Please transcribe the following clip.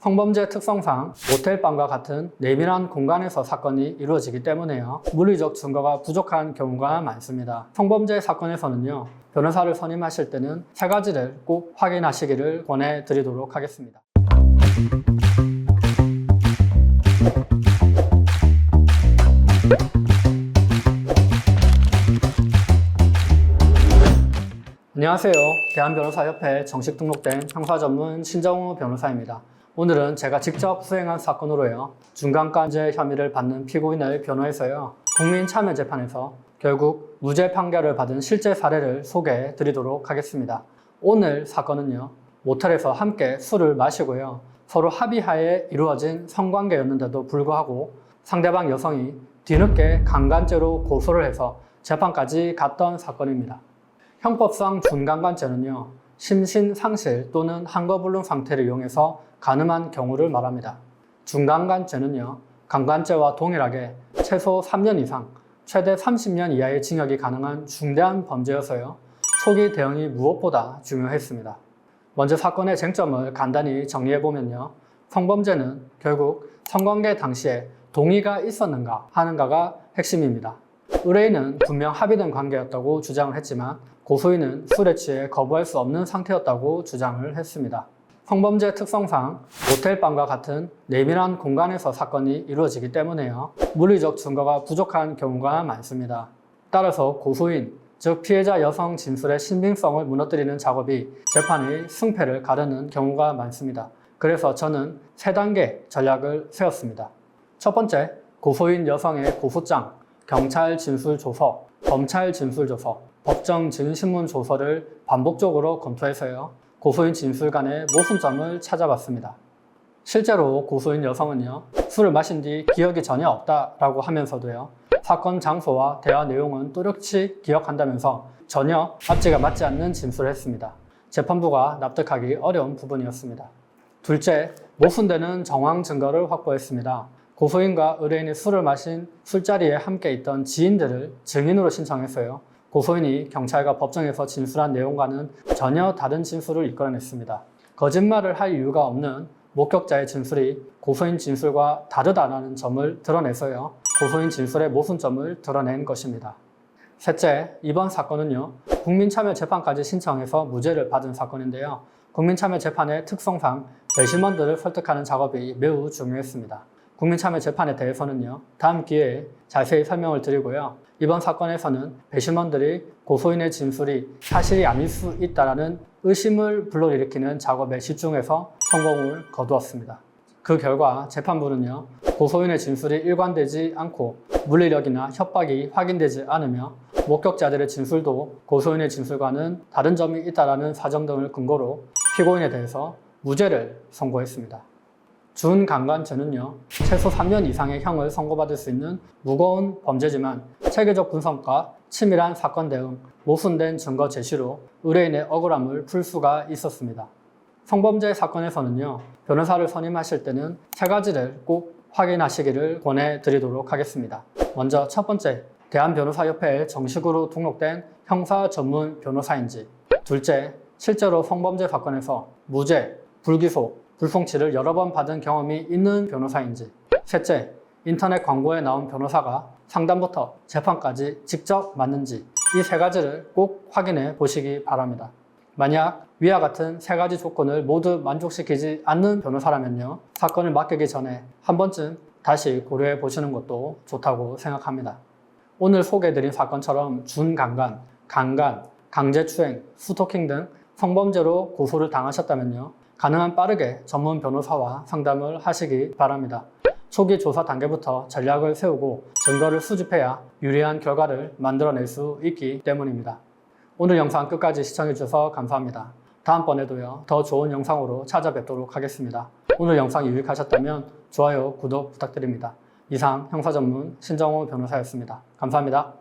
성범죄 특성상 모텔방과 같은 내밀한 공간에서 사건이 이루어지기 때문에요. 물리적 증거가 부족한 경우가 많습니다. 성범죄 사건에서는요, 변호사를 선임하실 때는 세 가지를 꼭 확인하시기를 권해드리도록 하겠습니다. 안녕하세요. 대한변호사협회에 정식 등록된 형사전문 신정우 변호사입니다. 오늘은 제가 직접 수행한 사건으로요, 중간간제 혐의를 받는 피고인을 변호해서요, 국민참여재판에서 결국 무죄 판결을 받은 실제 사례를 소개해 드리도록 하겠습니다. 오늘 사건은요, 모텔에서 함께 술을 마시고요, 서로 합의하에 이루어진 성관계였는데도 불구하고 상대방 여성이 뒤늦게 강간죄로 고소를 해서 재판까지 갔던 사건입니다. 형법상 준강간죄는요, 심신상실 또는 한거불능 상태를 이용해서 가늠한 경우를 말합니다. 중강간죄는요, 강간죄와 동일하게 최소 3년 이상, 최대 30년 이하의 징역이 가능한 중대한 범죄여서요, 초기 대응이 무엇보다 중요했습니다. 먼저 사건의 쟁점을 간단히 정리해보면요, 성범죄는 결국 성관계 당시에 동의가 있었는가 하는가가 핵심입니다. 의뢰인은 분명 합의된 관계였다고 주장을 했지만 고소인은 술에 취해 거부할 수 없는 상태였다고 주장을 했습니다. 성범죄 특성상 모텔방과 같은 내밀한 공간에서 사건이 이루어지기 때문에요, 물리적 증거가 부족한 경우가 많습니다. 따라서 고소인, 즉 피해자 여성 진술의 신빙성을 무너뜨리는 작업이 재판의 승패를 가르는 경우가 많습니다. 그래서 저는 3단계 전략을 세웠습니다. 첫 번째, 고소인 여성의 고소장, 경찰 진술조서, 검찰 진술조서, 법정 증인신문 조서를 반복적으로 검토해서요, 고소인 진술 간의 모순점을 찾아봤습니다. 실제로 고소인 여성은요, 술을 마신 뒤 기억이 전혀 없다라고 하면서도요, 사건 장소와 대화 내용은 또렷이 기억한다면서 전혀 앞뒤가 맞지 않는 진술을 했습니다. 재판부가 납득하기 어려운 부분이었습니다. 둘째, 모순되는 정황 증거를 확보했습니다. 고소인과 의뢰인이 술을 마신 술자리에 함께 있던 지인들을 증인으로 신청했어요. 고소인이 경찰과 법정에서 진술한 내용과는 전혀 다른 진술을 이끌어냈습니다. 거짓말을 할 이유가 없는 목격자의 진술이 고소인 진술과 다르다는 점을 드러내서요, 고소인 진술의 모순점을 드러낸 것입니다. 셋째, 이번 사건은요, 국민참여재판까지 신청해서 무죄를 받은 사건인데요, 국민참여재판의 특성상 배심원들을 설득하는 작업이 매우 중요했습니다. 국민참여재판에 대해서는요, 다음 기회에 자세히 설명을 드리고요, 이번 사건에서는 배심원들이 고소인의 진술이 사실이 아닐 수 있다는 의심을 불러일으키는 작업에 집중해서 성공을 거두었습니다. 그 결과 재판부는요, 고소인의 진술이 일관되지 않고 물리력이나 협박이 확인되지 않으며 목격자들의 진술도 고소인의 진술과는 다른 점이 있다는 사정 등을 근거로 피고인에 대해서 무죄를 선고했습니다. 준강간죄는요, 최소 3년 이상의 형을 선고받을 수 있는 무거운 범죄지만 체계적 분석과 치밀한 사건 대응, 모순된 증거 제시로 의뢰인의 억울함을 풀 수가 있었습니다. 성범죄 사건에서는요, 변호사를 선임하실 때는 3가지를 꼭 확인하시기를 권해드리도록 하겠습니다. 먼저 첫 번째, 대한변호사협회에 정식으로 등록된 형사 전문 변호사인지. 둘째, 실제로 성범죄 사건에서 무죄, 불기소, 불송치를 여러 번 받은 경험이 있는 변호사인지. 셋째, 인터넷 광고에 나온 변호사가 상담부터 재판까지 직접 맞는지. 이 3가지를 꼭 확인해 보시기 바랍니다. 만약 위와 같은 3가지 조건을 모두 만족시키지 않는 변호사라면요, 사건을 맡기기 전에 한 번쯤 다시 고려해 보시는 것도 좋다고 생각합니다. 오늘 소개해드린 사건처럼 준강간, 강간, 강제추행, 스토킹 등 성범죄로 고소를 당하셨다면요, 가능한 빠르게 전문 변호사와 상담을 하시기 바랍니다. 초기 조사 단계부터 전략을 세우고 증거를 수집해야 유리한 결과를 만들어낼 수 있기 때문입니다. 오늘 영상 끝까지 시청해주셔서 감사합니다. 다음번에도요, 더 좋은 영상으로 찾아뵙도록 하겠습니다. 오늘 영상이 유익하셨다면 좋아요, 구독 부탁드립니다. 이상 형사전문 신정우 변호사였습니다. 감사합니다.